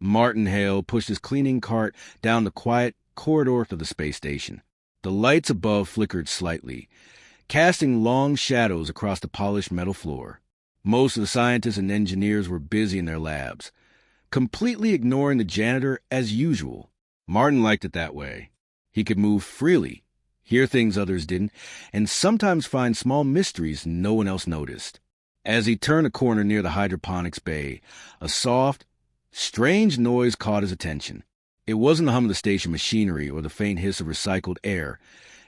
Martin Hale pushed his cleaning cart down the quiet corridor of the space station. The lights above flickered slightly, casting long shadows across the polished metal floor. Most of the scientists and engineers were busy in their labs, completely ignoring the janitor as usual. Martin liked it that way. He could move freely, hear things others didn't, and sometimes find small mysteries no one else noticed. As he turned a corner near the hydroponics bay, a soft, strange noise caught his attention. It wasn't the hum of the station machinery or the faint hiss of recycled air.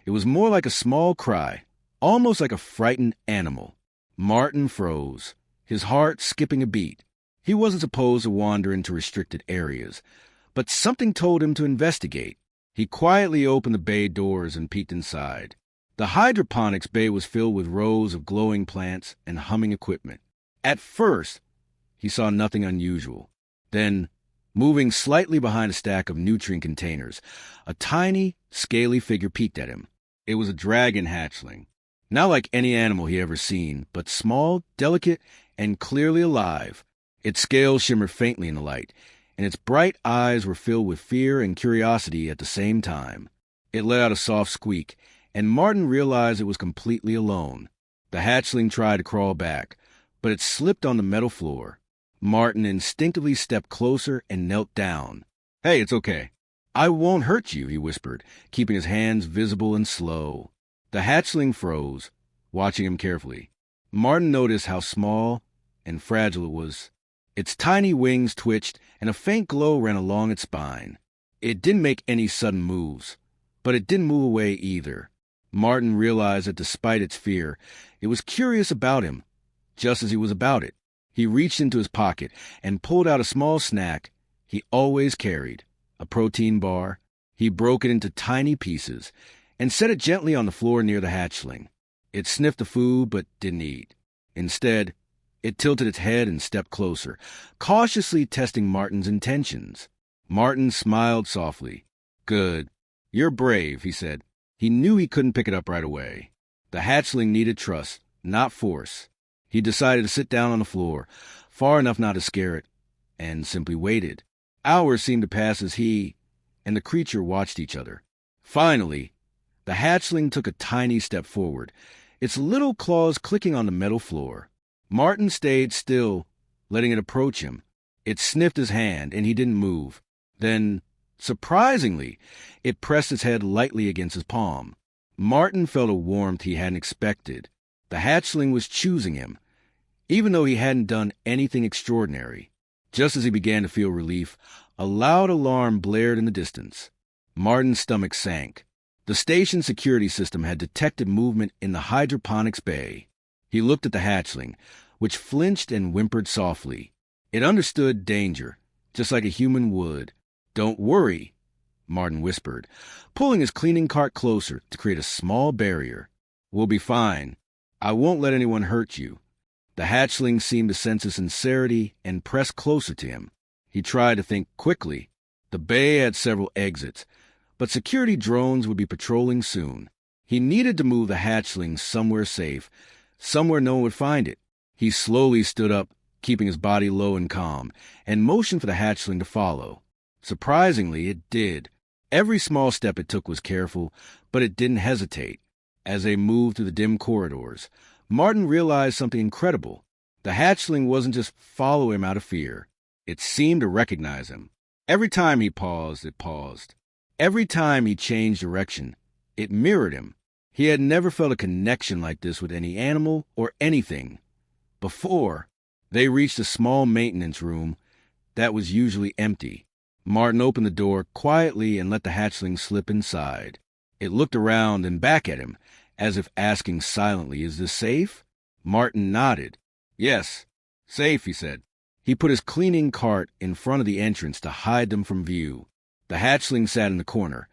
It was more like a small cry, almost like a frightened animal. Martin froze, his heart skipping a beat. He wasn't supposed to wander into restricted areas, but something told him to investigate. He quietly opened the bay doors and peeked inside. The hydroponics bay was filled with rows of glowing plants and humming equipment. At first, he saw nothing unusual. Then, moving slightly behind a stack of nutrient containers, a tiny, scaly figure peeked at him. It was a dragon hatchling. Not like any animal he ever seen, but small, delicate, and clearly alive. Its scales shimmered faintly in the light, and its bright eyes were filled with fear and curiosity at the same time. It let out a soft squeak, and Martin realized it was completely alone. The hatchling tried to crawl back, but it slipped on the metal floor. Martin instinctively stepped closer and knelt down. "Hey, it's okay. I won't hurt you," he whispered, keeping his hands visible and slow. The hatchling froze, watching him carefully. Martin noticed how small and fragile it was. Its tiny wings twitched, and a faint glow ran along its spine. It didn't make any sudden moves, but it didn't move away either. Martin realized that despite its fear, it was curious about him, just as he was about it. He reached into his pocket and pulled out a small snack he always carried, a protein bar. He broke it into tiny pieces and set it gently on the floor near the hatchling. It sniffed the food but didn't eat. Instead, it tilted its head and stepped closer, cautiously testing Martin's intentions. Martin smiled softly. "Good. You're brave," he said. He knew he couldn't pick it up right away. The hatchling needed trust, not force. He decided to sit down on the floor, far enough not to scare it, and simply waited. Hours seemed to pass as he and the creature watched each other. Finally, the hatchling took a tiny step forward, its little claws clicking on the metal floor. Martin stayed still, letting it approach him. It sniffed his hand, and he didn't move. Then, surprisingly, it pressed its head lightly against his palm. Martin felt a warmth he hadn't expected. The hatchling was choosing him, even though he hadn't done anything extraordinary. Just as he began to feel relief, a loud alarm blared in the distance. Martin's stomach sank. The station security system had detected movement in the hydroponics bay. He looked at the hatchling, which flinched and whimpered softly. It understood danger, just like a human would. "Don't worry," Martin whispered, pulling his cleaning cart closer to create a small barrier. "We'll be fine. I won't let anyone hurt you." The hatchling seemed to sense his sincerity and pressed closer to him. He tried to think quickly. The bay had several exits, but security drones would be patrolling soon. He needed to move the hatchling somewhere safe, somewhere no one would find it. He slowly stood up, keeping his body low and calm, and motioned for the hatchling to follow. Surprisingly, it did. Every small step it took was careful, but it didn't hesitate. As they moved through the dim corridors, Martin realized something incredible. The hatchling wasn't just following him out of fear. It seemed to recognize him. Every time he paused, it paused. Every time he changed direction, it mirrored him. He had never felt a connection like this with any animal or anything before. They reached a small maintenance room that was usually empty. Martin opened the door quietly and let the hatchling slip inside. It looked around and back at him, as if asking silently, "Is this safe?" Martin nodded. "Yes, safe," he said. He put his cleaning cart in front of the entrance to hide them from view. The hatchling sat in the corner,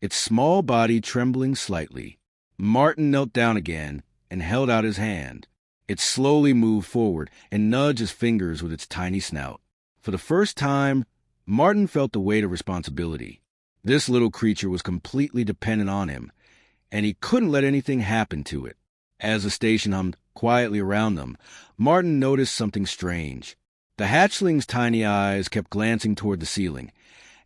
its small body trembling slightly. Martin knelt down again and held out his hand. It slowly moved forward and nudged his fingers with its tiny snout. For the first time, Martin felt the weight of responsibility. This little creature was completely dependent on him, and he couldn't let anything happen to it. As the station hummed quietly around them, Martin noticed something strange. The hatchling's tiny eyes kept glancing toward the ceiling,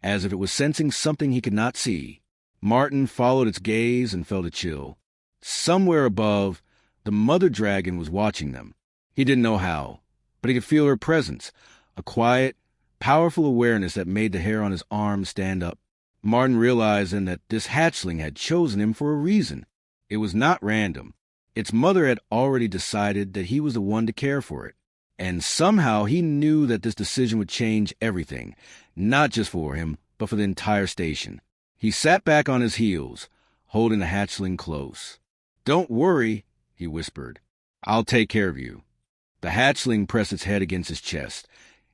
as if it was sensing something he could not see. Martin followed its gaze and felt a chill. Somewhere above, the mother dragon was watching them. He didn't know how, but he could feel her presence, a quiet, powerful awareness that made the hair on his arm stand up. Martin realized then that this hatchling had chosen him for a reason. It was not random. Its mother had already decided that he was the one to care for it. And somehow he knew that this decision would change everything, not just for him, but for the entire station. He sat back on his heels, holding the hatchling close. "Don't worry," he whispered. "I'll take care of you." The hatchling pressed its head against his chest,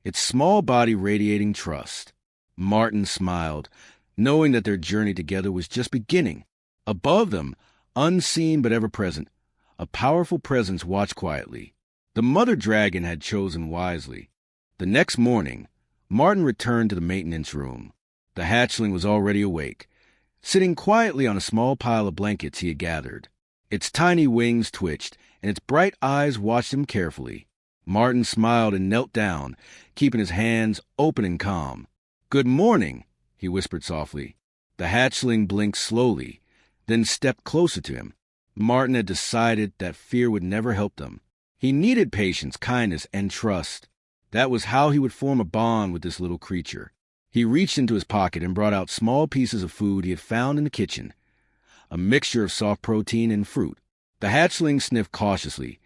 its small body radiating trust. Martin smiled, knowing that their journey together was just beginning. Above them, unseen but ever present, a powerful presence watched quietly. The mother dragon had chosen wisely. The next morning, Martin returned to the maintenance room. The hatchling was already awake, sitting quietly on a small pile of blankets he had gathered. Its tiny wings twitched, and its bright eyes watched him carefully. Martin smiled and knelt down, keeping his hands open and calm. "Good morning," he whispered softly. The hatchling blinked slowly, then stepped closer to him. Martin had decided that fear would never help them. He needed patience, kindness, and trust. That was how he would form a bond with this little creature. He reached into his pocket and brought out small pieces of food he had found in the kitchen, a mixture of soft protein and fruit. The hatchling sniffed cautiously,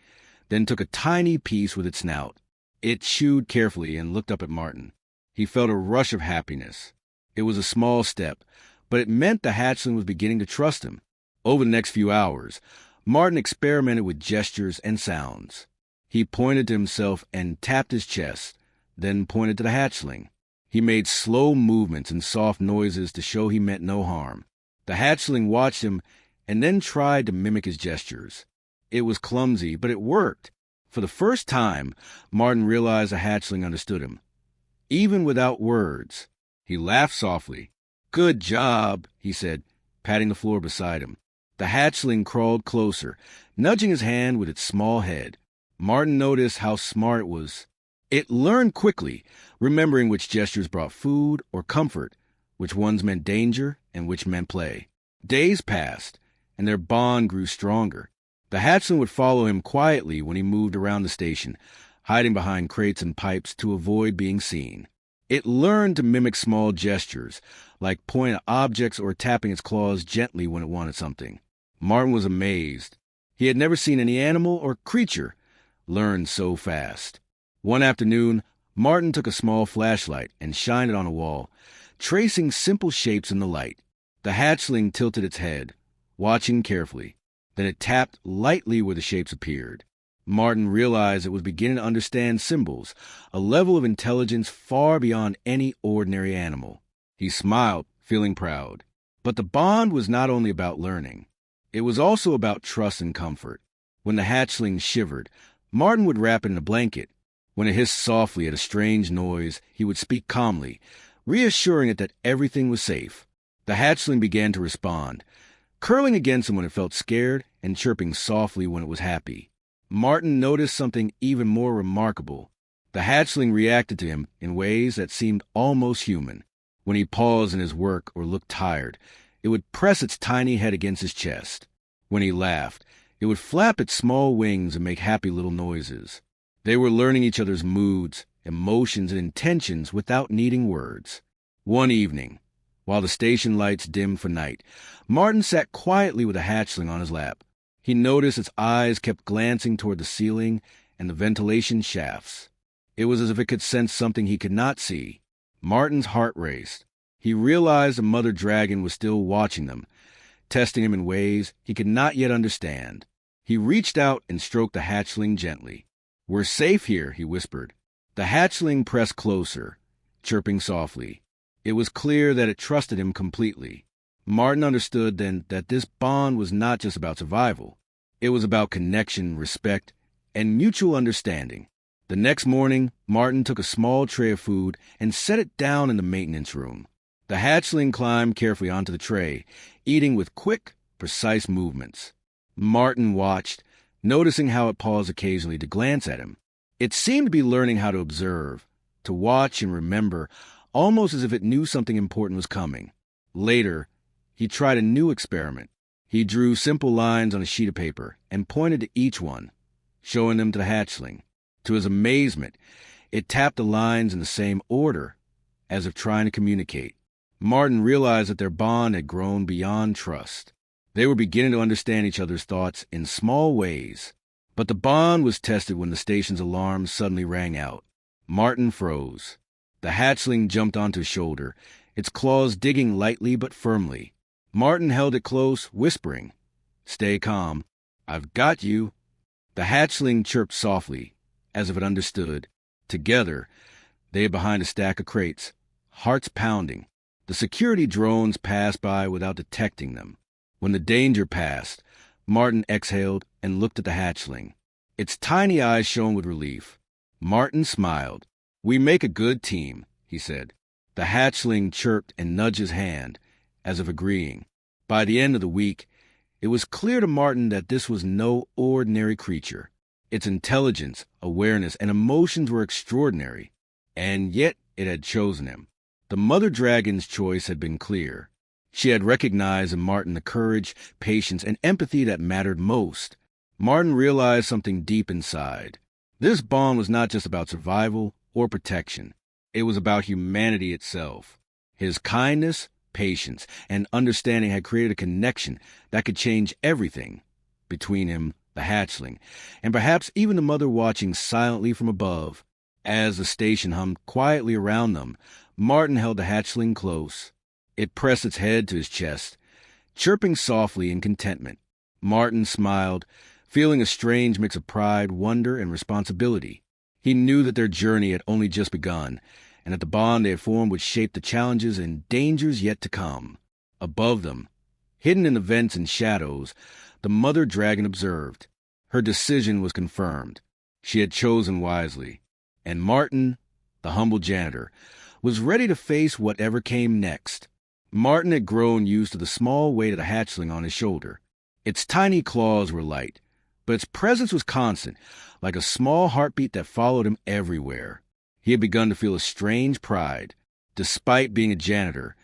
then took a tiny piece with its snout. It chewed carefully and looked up at Martin. He felt a rush of happiness. It was a small step, but it meant the hatchling was beginning to trust him. Over the next few hours, Martin experimented with gestures and sounds. He pointed to himself and tapped his chest, then pointed to the hatchling. He made slow movements and soft noises to show he meant no harm. The hatchling watched him and then tried to mimic his gestures. It was clumsy, but it worked. For the first time, Martin realized the hatchling understood him, even without words. He laughed softly. "Good job," he said, patting the floor beside him. The hatchling crawled closer, nudging his hand with its small head. Martin noticed how smart it was. It learned quickly, remembering which gestures brought food or comfort, which ones meant danger, and which meant play. Days passed, and their bond grew stronger. The hatchling would follow him quietly when he moved around the station, hiding behind crates and pipes to avoid being seen. It learned to mimic small gestures, like pointing at objects or tapping its claws gently when it wanted something. Martin was amazed. He had never seen any animal or creature learn so fast. One afternoon, Martin took a small flashlight and shined it on a wall, tracing simple shapes in the light. The hatchling tilted its head, watching carefully. Then it tapped lightly where the shapes appeared. Martin realized it was beginning to understand symbols, a level of intelligence far beyond any ordinary animal. He smiled, feeling proud. But the bond was not only about learning. It was also about trust and comfort. When the hatchling shivered, Martin would wrap it in a blanket. When it hissed softly at a strange noise, he would speak calmly, reassuring it that everything was safe. The hatchling began to respond, curling against him when it felt scared and chirping softly when it was happy. Martin noticed something even more remarkable. The hatchling reacted to him in ways that seemed almost human. When he paused in his work or looked tired, it would press its tiny head against his chest. When he laughed, it would flap its small wings and make happy little noises. They were learning each other's moods, emotions, and intentions without needing words. One evening, while the station lights dimmed for night, Martin sat quietly with a hatchling on his lap. He noticed its eyes kept glancing toward the ceiling and the ventilation shafts. It was as if it could sense something he could not see. Martin's heart raced. He realized the mother dragon was still watching them, testing him in ways he could not yet understand. He reached out and stroked the hatchling gently. "We're safe here," he whispered. The hatchling pressed closer, chirping softly. It was clear that it trusted him completely. Martin understood then that this bond was not just about survival. It was about connection, respect, and mutual understanding. The next morning, Martin took a small tray of food and set it down in the maintenance room. The hatchling climbed carefully onto the tray, eating with quick, precise movements. Martin watched, noticing how it paused occasionally to glance at him. It seemed to be learning how to observe, to watch and remember, almost as if it knew something important was coming. Later, he tried a new experiment. He drew simple lines on a sheet of paper and pointed to each one, showing them to the hatchling. To his amazement, it tapped the lines in the same order, as if trying to communicate. Martin realized that their bond had grown beyond trust. They were beginning to understand each other's thoughts in small ways. But the bond was tested when the station's alarm suddenly rang out. Martin froze. The hatchling jumped onto his shoulder, its claws digging lightly but firmly. Martin held it close, whispering, "Stay calm. I've got you." The hatchling chirped softly, as if it understood. Together, they hid behind a stack of crates, hearts pounding. The security drones passed by without detecting them. When the danger passed, Martin exhaled and looked at the hatchling. Its tiny eyes shone with relief. Martin smiled. "We make a good team," he said. The hatchling chirped and nudged his hand, as if agreeing. By the end of the week, it was clear to Martin that this was no ordinary creature. Its intelligence, awareness, and emotions were extraordinary, and yet it had chosen him. The mother dragon's choice had been clear. She had recognized in Martin the courage, patience, and empathy that mattered most. Martin realized something deep inside. This bond was not just about survival or protection. It was about humanity itself. His kindness, patience, and understanding had created a connection that could change everything between him, the hatchling, and perhaps even the mother watching silently from above. As the station hummed quietly around them, Martin held the hatchling close. It pressed its head to his chest, chirping softly in contentment. Martin smiled, feeling a strange mix of pride, wonder, and responsibility. He knew that their journey had only just begun, and that the bond they had formed would shape the challenges and dangers yet to come. Above them, hidden in the vents and shadows, the mother dragon observed. Her decision was confirmed. She had chosen wisely. And Martin, the humble janitor, was ready to face whatever came next. Martin had grown used to the small weight of the hatchling on his shoulder. Its tiny claws were light, but its presence was constant, like a small heartbeat that followed him everywhere. He had begun to feel a strange pride. Despite being a janitor,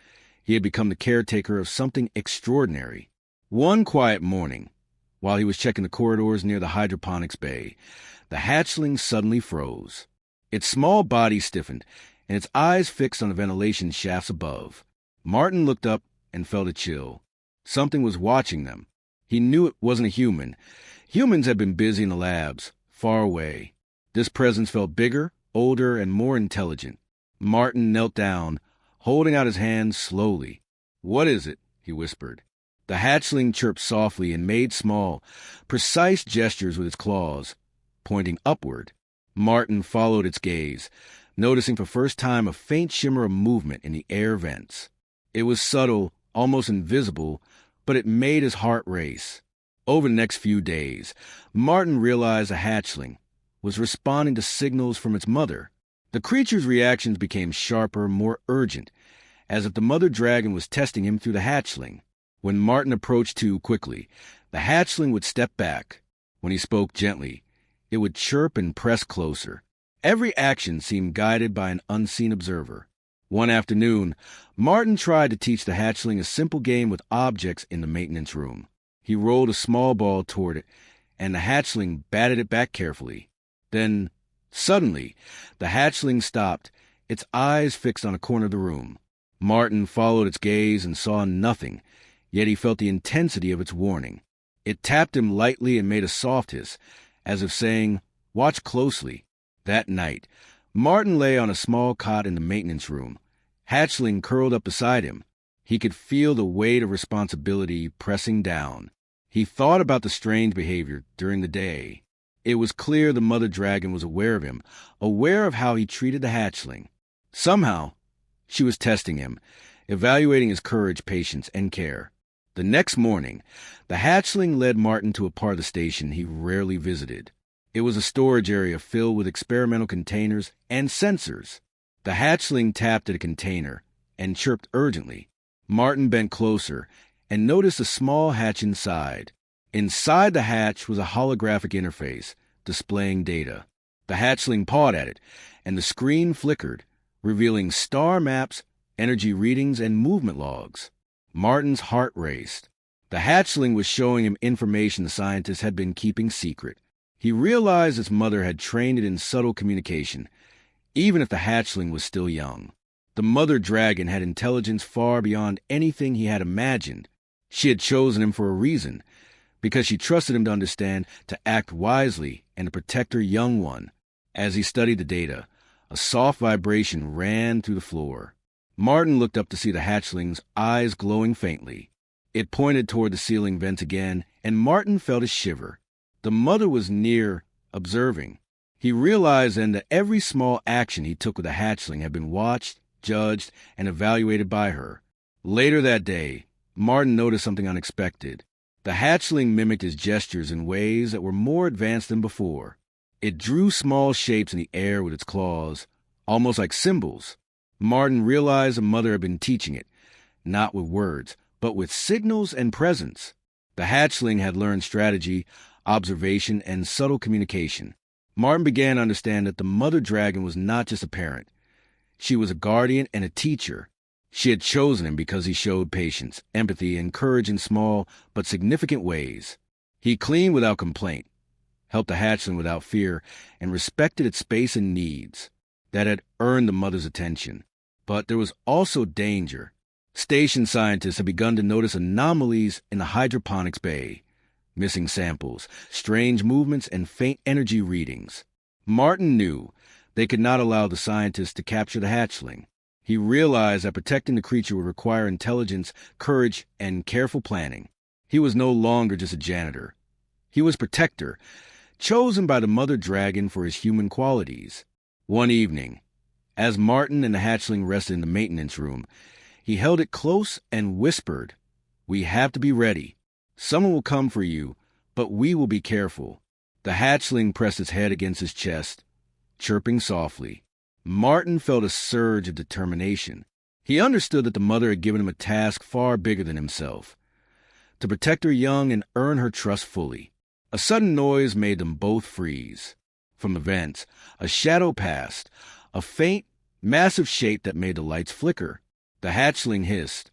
he had become the caretaker of something extraordinary. One quiet morning, while he was checking the corridors near the hydroponics bay, the hatchling suddenly froze. Its small body stiffened, and its eyes fixed on the ventilation shafts above. Martin looked up and felt a chill. Something was watching them. He knew it wasn't a human. Humans had been busy in the labs, far away. This presence felt bigger, older, and more intelligent. Martin knelt down, holding out his hand slowly. "What is it?" he whispered. The hatchling chirped softly and made small, precise gestures with its claws, pointing upward. Martin followed its gaze, noticing for the first time a faint shimmer of movement in the air vents. It was subtle, almost invisible, but it made his heart race. Over the next few days, Martin realized the hatchling was responding to signals from its mother. The creature's reactions became sharper, more urgent, as if the mother dragon was testing him through the hatchling. When Martin approached too quickly, the hatchling would step back. When he spoke gently, it would chirp and press closer. Every action seemed guided by an unseen observer. One afternoon, Martin tried to teach the hatchling a simple game with objects in the maintenance room. He rolled a small ball toward it, and the hatchling batted it back carefully. Then, suddenly, the hatchling stopped, its eyes fixed on a corner of the room. Martin followed its gaze and saw nothing, yet he felt the intensity of its warning. It tapped him lightly and made a soft hiss, as if saying, "Watch closely." That night, Martin lay on a small cot in the maintenance room. Hatchling curled up beside him. He could feel the weight of responsibility pressing down. He thought about the strange behavior during the day. It was clear the mother dragon was aware of him, aware of how he treated the hatchling. Somehow, she was testing him, evaluating his courage, patience, and care. The next morning, the hatchling led Martin to a part of the station he rarely visited. It was a storage area filled with experimental containers and sensors. The hatchling tapped at a container and chirped urgently. Martin bent closer and noticed a small hatch inside. Inside the hatch was a holographic interface displaying data. The hatchling pawed at it, and the screen flickered, revealing star maps, energy readings, and movement logs. Martin's heart raced. The hatchling was showing him information the scientists had been keeping secret. He realized its mother had trained it in subtle communication, even if the hatchling was still young. The mother dragon had intelligence far beyond anything he had imagined. She had chosen him for a reason, because she trusted him to understand, to act wisely, and to protect her young one. As he studied the data, a soft vibration ran through the floor. Martin looked up to see the hatchling's eyes glowing faintly. It pointed toward the ceiling vents again, and Martin felt a shiver. The mother was near, observing. He realized then that every small action he took with the hatchling had been watched, judged, and evaluated by her. Later that day, Martin noticed something unexpected. The hatchling mimicked his gestures in ways that were more advanced than before. It drew small shapes in the air with its claws, almost like symbols. Martin realized the mother had been teaching it, not with words, but with signals and presence. The hatchling had learned strategy, observation, and subtle communication. Martin began to understand that the mother dragon was not just a parent. She was a guardian and a teacher. She had chosen him because he showed patience, empathy, and courage in small but significant ways. He cleaned without complaint, helped the hatchling without fear, and respected its space and needs. That had earned the mother's attention. But there was also danger. Station scientists had begun to notice anomalies in the hydroponics bay. Missing samples, strange movements, and faint energy readings. Martin knew they could not allow the scientists to capture the hatchling. He realized that protecting the creature would require intelligence, courage, and careful planning. He was no longer just a janitor. He was protector, chosen by the mother dragon for his human qualities. One evening, as Martin and the hatchling rested in the maintenance room, he held it close and whispered, "We have to be ready. Someone will come for you, but we will be careful." The hatchling pressed its head against his chest, chirping softly. Martin felt a surge of determination. He understood that the mother had given him a task far bigger than himself, to protect her young and earn her trust fully. A sudden noise made them both freeze. From the vents, a shadow passed, a faint, massive shape that made the lights flicker. The hatchling hissed,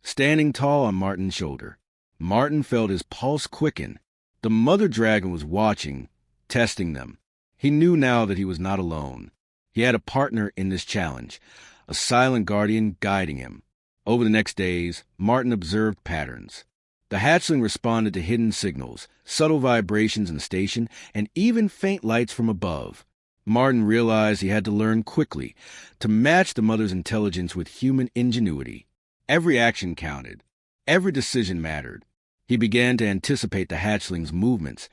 standing tall on Martin's shoulder. Martin felt his pulse quicken. The mother dragon was watching, testing them. He knew now that he was not alone. He had a partner in this challenge, a silent guardian guiding him. Over the next days, Martin observed patterns. The hatchling responded to hidden signals, subtle vibrations in the station, and even faint lights from above. Martin realized he had to learn quickly to match the mother's intelligence with human ingenuity. Every action counted. Every decision mattered. He began to anticipate the hatchling's movements,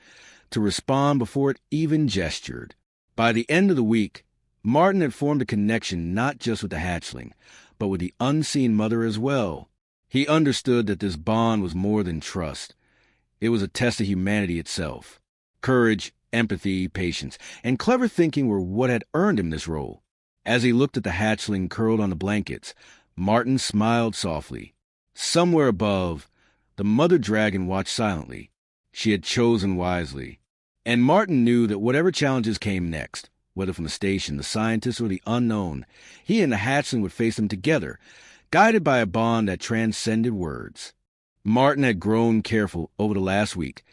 to respond before it even gestured. By the end of the week, Martin had formed a connection not just with the hatchling, but with the unseen mother as well. He understood that this bond was more than trust. It was a test of humanity itself. Courage, empathy, patience, and clever thinking were what had earned him this role. As he looked at the hatchling curled on the blankets, Martin smiled softly. Somewhere above, the mother dragon watched silently. She had chosen wisely. And Martin knew that whatever challenges came next, whether from the station, the scientists, or the unknown, he and the hatchling would face them together, guided by a bond that transcended words. Martin had grown careful over the last week,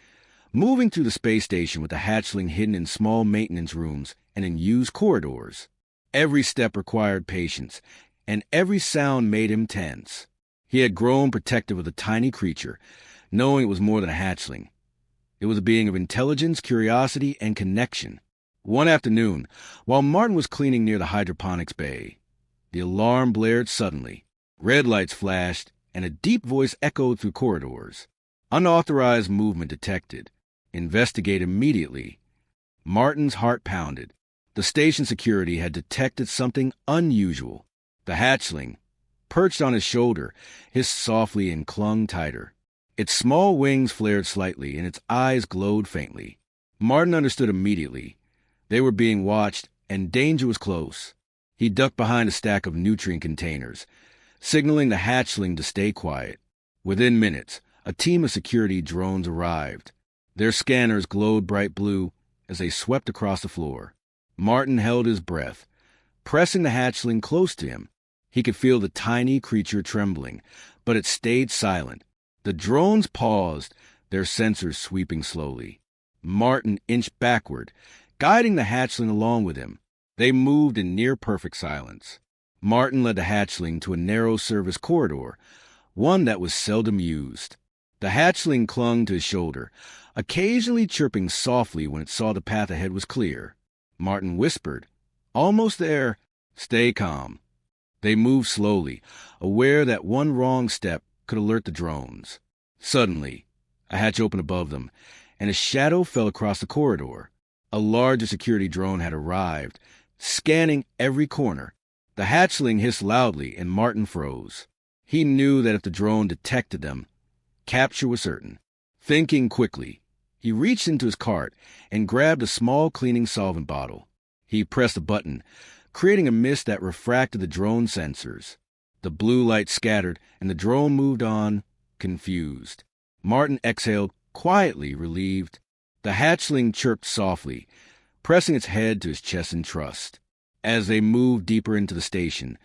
moving through the space station with the hatchling hidden in small maintenance rooms and in used corridors. Every step required patience, and every sound made him tense. He had grown protective of the tiny creature, knowing it was more than a hatchling. It was a being of intelligence, curiosity, and connection. One afternoon, while Martin was cleaning near the hydroponics bay, the alarm blared suddenly. Red lights flashed, and a deep voice echoed through corridors. Unauthorized movement detected. Investigate immediately. Martin's heart pounded. The station security had detected something unusual. The hatchling, perched on his shoulder, hissed softly and clung tighter. Its small wings flared slightly, and its eyes glowed faintly. Martin understood immediately. They were being watched, and danger was close. He ducked behind a stack of nutrient containers, signaling the hatchling to stay quiet. Within minutes, a team of security drones arrived. Their scanners glowed bright blue as they swept across the floor. Martin held his breath, pressing the hatchling close to him. He could feel the tiny creature trembling, but it stayed silent. The drones paused, their sensors sweeping slowly. Martin inched backward, guiding the hatchling along with him. They moved in near-perfect silence. Martin led the hatchling to a narrow service corridor, one that was seldom used. The hatchling clung to his shoulder, occasionally chirping softly when it saw the path ahead was clear. Martin whispered, "Almost there. Stay calm." They moved slowly, aware that one wrong step could alert the drones. Suddenly, a hatch opened above them, and a shadow fell across the corridor. A larger security drone had arrived, scanning every corner. The hatchling hissed loudly, and Martin froze. He knew that if the drone detected them, capture was certain. Thinking quickly, he reached into his cart and grabbed a small cleaning solvent bottle. He pressed a button, creating a mist that refracted the drone sensors. The blue light scattered, and the drone moved on, confused. Martin exhaled, quietly relieved. The hatchling chirped softly, pressing its head to his chest in trust. As they moved deeper into the station,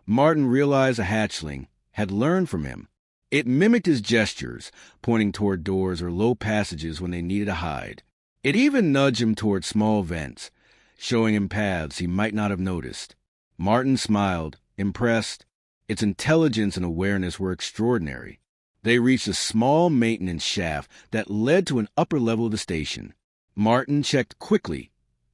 Martin realized the hatchling had learned from him. It mimicked his gestures, pointing toward doors or low passages when they needed to hide. It even nudged him toward small vents, showing him paths he might not have noticed. Martin smiled, impressed. Its intelligence and awareness were extraordinary. They reached a small maintenance shaft that led to an upper level of the station. Martin checked quickly,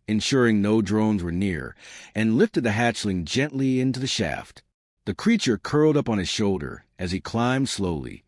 ensuring no drones were near, and lifted the hatchling gently into the shaft. The creature curled up on his shoulder as he climbed slowly,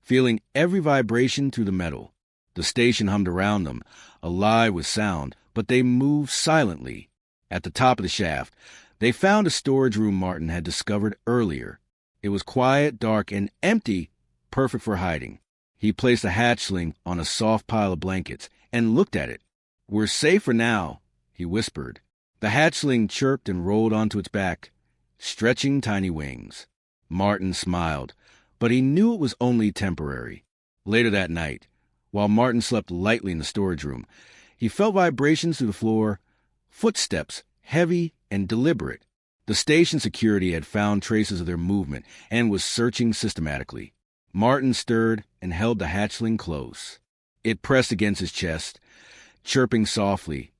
feeling every vibration through the metal. The station hummed around them, alive with sound, but they moved silently. At the top of the shaft, they found a storage room Martin had discovered earlier. It was quiet, dark, and empty, perfect for hiding. He placed the hatchling on a soft pile of blankets and looked at it. "We're safe for now," he whispered. The hatchling chirped and rolled onto its back, stretching tiny wings. Martin smiled, but he knew it was only temporary. Later that night, while Martin slept lightly in the storage room, he felt vibrations through the floor, footsteps, heavy and deliberate. The station security had found traces of their movement and was searching systematically. Martin stirred and held the hatchling close. It pressed against his chest, chirping softly,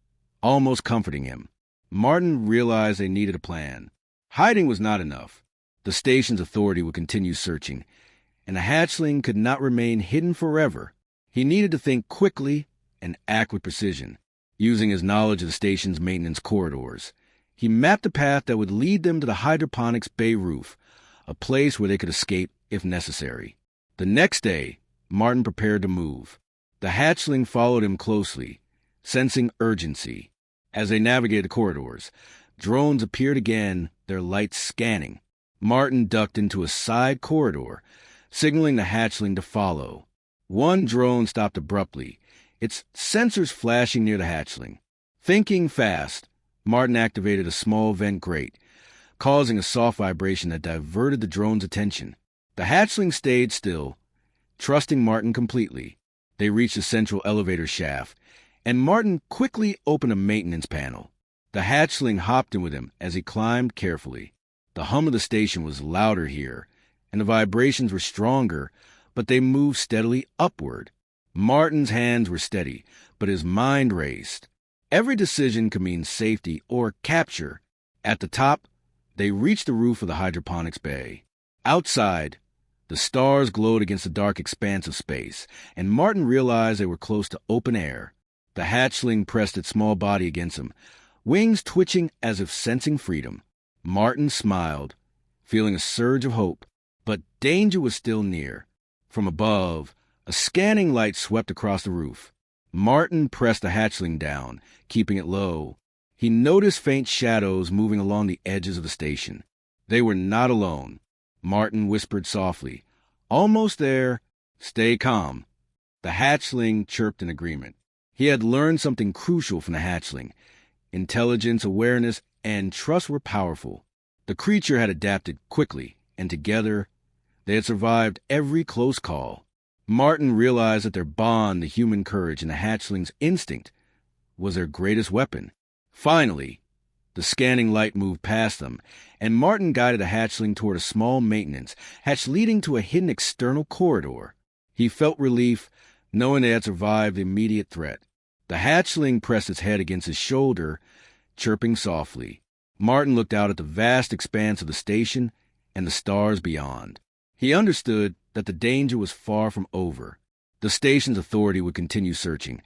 almost comforting him. Martin realized they needed a plan. Hiding was not enough. The station's authority would continue searching, and the hatchling could not remain hidden forever. He needed to think quickly and act with precision. Using his knowledge of the station's maintenance corridors, he mapped a path that would lead them to the hydroponics bay roof, a place where they could escape if necessary. The next day, Martin prepared to move. The hatchling followed him closely, sensing urgency. As they navigated the corridors, drones appeared again, their lights scanning. Martin ducked into a side corridor, signaling the hatchling to follow. One drone stopped abruptly, its sensors flashing near the hatchling. Thinking fast, Martin activated a small vent grate, causing a soft vibration that diverted the drone's attention. The hatchling stayed still, trusting Martin completely. They reached the central elevator shaft, and Martin quickly opened a maintenance panel. The hatchling hopped in with him as he climbed carefully. The hum of the station was louder here, and the vibrations were stronger, but they moved steadily upward. Martin's hands were steady, but his mind raced. Every decision could mean safety or capture. At the top, they reached the roof of the hydroponics bay. Outside, the stars glowed against the dark expanse of space, and Martin realized they were close to open air. The hatchling pressed its small body against him, wings twitching as if sensing freedom. Martin smiled, feeling a surge of hope, but danger was still near. From above, a scanning light swept across the roof. Martin pressed the hatchling down, keeping it low. He noticed faint shadows moving along the edges of the station. They were not alone. Martin whispered softly, "Almost there. Stay calm." The hatchling chirped in agreement. He had learned something crucial from the hatchling. Intelligence, awareness, and trust were powerful. The creature had adapted quickly, and together, they had survived every close call. Martin realized that their bond, the human courage and the hatchling's instinct, was their greatest weapon. Finally, the scanning light moved past them, and Martin guided the hatchling toward a small maintenance hatch leading to a hidden external corridor. He felt relief, knowing they had survived the immediate threat. The hatchling pressed its head against his shoulder, chirping softly. Martin looked out at the vast expanse of the station and the stars beyond. He understood that the danger was far from over. The station's authority would continue searching,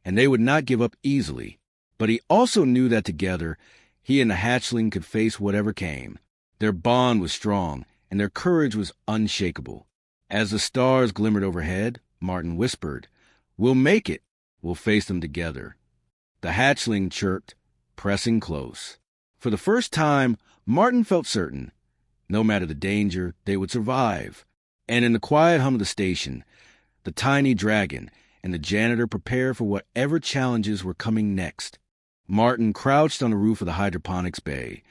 and they would not give up easily. But he also knew that together, he and the hatchling could face whatever came. Their bond was strong, and their courage was unshakable. As the stars glimmered overhead, Martin whispered, "We'll make it. We'll face them together." The hatchling chirped, pressing close. For the first time, Martin felt certain, no matter the danger, they would survive. And in the quiet hum of the station, the tiny dragon and the janitor prepared for whatever challenges were coming next. Martin crouched on the roof of the hydroponics bay.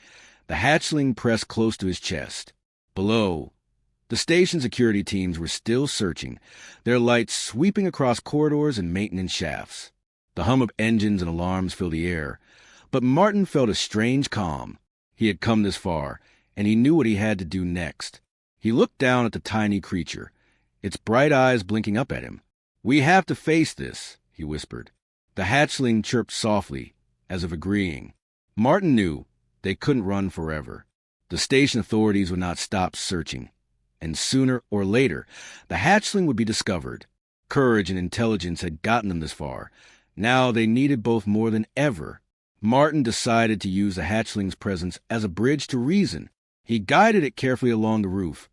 The hatchling pressed close to his chest. Below, the station security teams were still searching, their lights sweeping across corridors and maintenance shafts. The hum of engines and alarms filled the air, but Martin felt a strange calm. He had come this far, and he knew what he had to do next. He looked down at the tiny creature, its bright eyes blinking up at him. "We have to face this," he whispered. The hatchling chirped softly, as if agreeing. Martin knew they couldn't run forever. The station authorities would not stop searching, and sooner or later, the hatchling would be discovered. Courage and intelligence had gotten them this far. Now they needed both more than ever. Martin decided to use the hatchling's presence as a bridge to reason. He guided it carefully along the roof,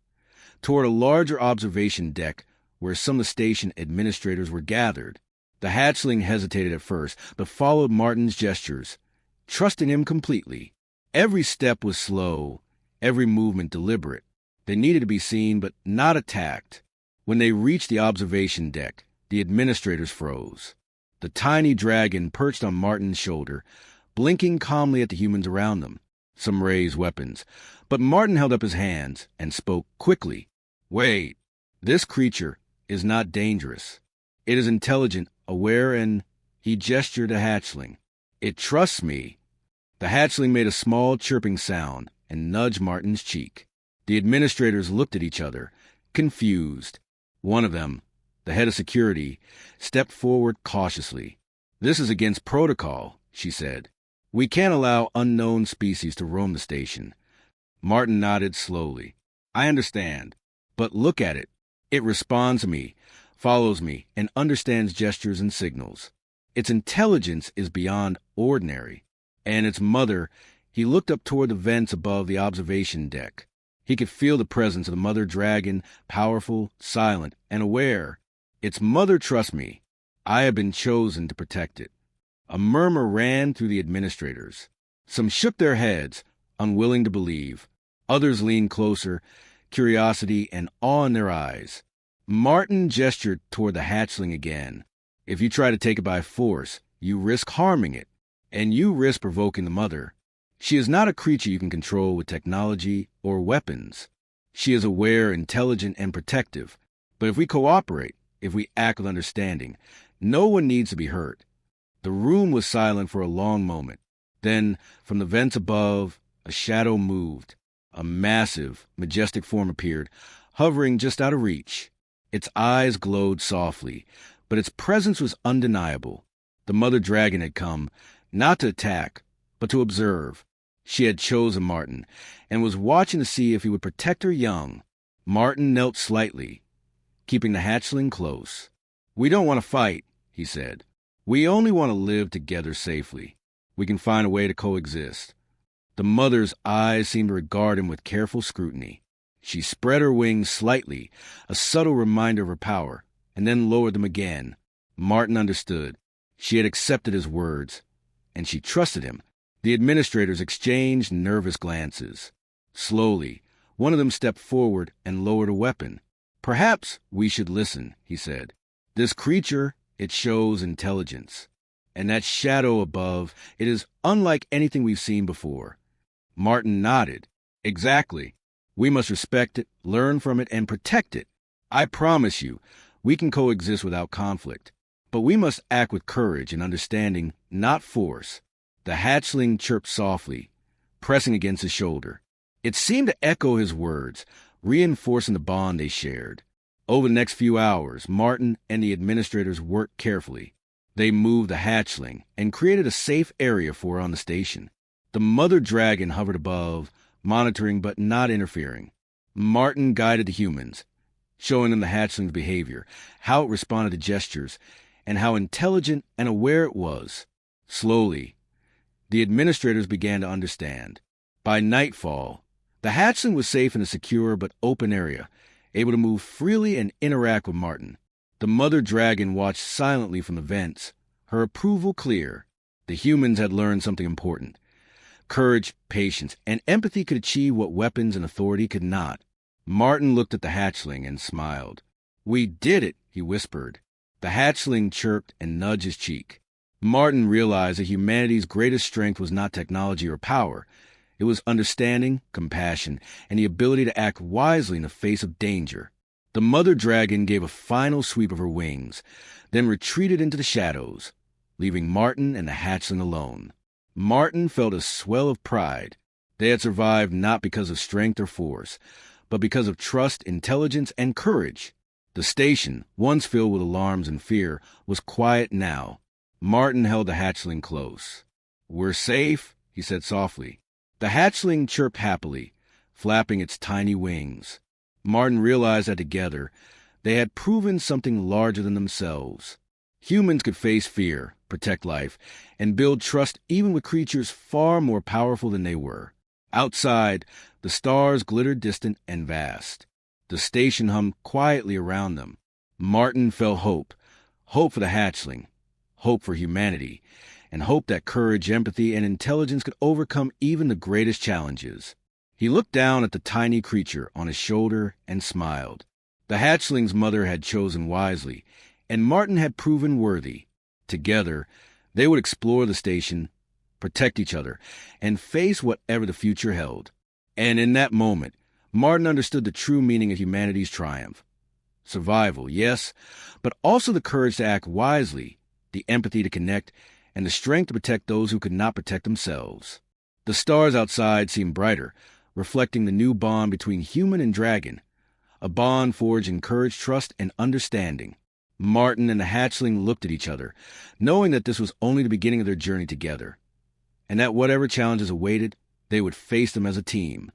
toward a larger observation deck where some of the station administrators were gathered. The hatchling hesitated at first, but followed Martin's gestures, trusting him completely. Every step was slow, every movement deliberate. They needed to be seen, but not attacked. When they reached the observation deck, the administrators froze. The tiny dragon perched on Martin's shoulder, blinking calmly at the humans around them. Some raised weapons, but Martin held up his hands and spoke quickly. "Wait, this creature is not dangerous. It is intelligent, aware, and—" He gestured to hatchling. "It trusts me." The hatchling made a small chirping sound and nudged Martin's cheek. The administrators looked at each other, confused. One of them, the head of security, stepped forward cautiously. "This is against protocol," she said. "We can't allow unknown species to roam the station." Martin nodded slowly. "I understand. But look at it. It responds to me, follows me, and understands gestures and signals. Its intelligence is beyond ordinary. And its mother—" He looked up toward the vents above the observation deck. He could feel the presence of the mother dragon, powerful, silent, and aware. "Its mother trusts me. I have been chosen to protect it." A murmur ran through the administrators. Some shook their heads, unwilling to believe. Others leaned closer, curiosity and awe in their eyes. Martin gestured toward the hatchling again. "If you try to take it by force, you risk harming it, and you risk provoking the mother. She is not a creature you can control with technology or weapons. She is aware, intelligent, and protective. But if we cooperate, if we act with understanding, no one needs to be hurt." The room was silent for a long moment. Then, from the vents above, a shadow moved. A massive, majestic form appeared, hovering just out of reach. Its eyes glowed softly, but its presence was undeniable. The mother dragon had come, not to attack, but to observe. She had chosen Martin, and was watching to see if he would protect her young. Martin knelt slightly, keeping the hatchling close. "We don't want to fight," he said. "We only want to live together safely. We can find a way to coexist." The mother's eyes seemed to regard him with careful scrutiny. She spread her wings slightly, a subtle reminder of her power, and then lowered them again. Martin understood. She had accepted his words, and she trusted him. The administrators exchanged nervous glances. Slowly, one of them stepped forward and lowered a weapon. "Perhaps we should listen," he said. "This creature, it shows intelligence. And that shadow above, it is unlike anything we've seen before." Martin nodded. "Exactly. We must respect it, learn from it, and protect it. I promise you, we can coexist without conflict. But we must act with courage and understanding, not force." The The hatchling chirped softly, pressing against his shoulder. It seemed to echo his words, reinforcing the bond they shared. Over the next few hours, Martin and the administrators worked carefully. They moved the hatchling and created a safe area for her on the station. The mother dragon hovered above, monitoring but not interfering. Martin guided the humans, showing them the hatchling's behavior, how it responded to gestures, and how intelligent and aware it was. Slowly, the administrators began to understand. By nightfall, the hatchling was safe in a secure but open area, able to move freely and interact with Martin. The mother dragon watched silently from the vents, her approval clear. The humans had learned something important. Courage, patience, and empathy could achieve what weapons and authority could not. Martin looked at the hatchling and smiled. "We did it," he whispered. The hatchling chirped and nudged his cheek. Martin realized that humanity's greatest strength was not technology or power. It was understanding, compassion, and the ability to act wisely in the face of danger. The mother dragon gave a final sweep of her wings, then retreated into the shadows, leaving Martin and the hatchling alone. Martin felt a swell of pride. They had survived not because of strength or force, but because of trust, intelligence, and courage. The station, once filled with alarms and fear, was quiet now. Martin held the hatchling close. "We're safe," he said softly. The hatchling chirped happily, flapping its tiny wings. Martin realized that together, they had proven something larger than themselves. Humans could face fear, protect life, and build trust even with creatures far more powerful than they were. Outside, the stars glittered distant and vast. The station hummed quietly around them. Martin felt hope for the hatchling, hope for humanity, and hope that courage, empathy, and intelligence could overcome even the greatest challenges. He looked down at the tiny creature on his shoulder and smiled. The hatchling's mother had chosen wisely, and Martin had proven worthy. Together, they would explore the station, protect each other, and face whatever the future held. And in that moment, Martin understood the true meaning of humanity's triumph. Survival, yes, but also the courage to act wisely, the empathy to connect, and the strength to protect those who could not protect themselves. The stars outside seemed brighter, reflecting the new bond between human and dragon, a bond forged in courage, trust, and understanding. Martin and the hatchling looked at each other, knowing that this was only the beginning of their journey together, and that whatever challenges awaited, they would face them as a team.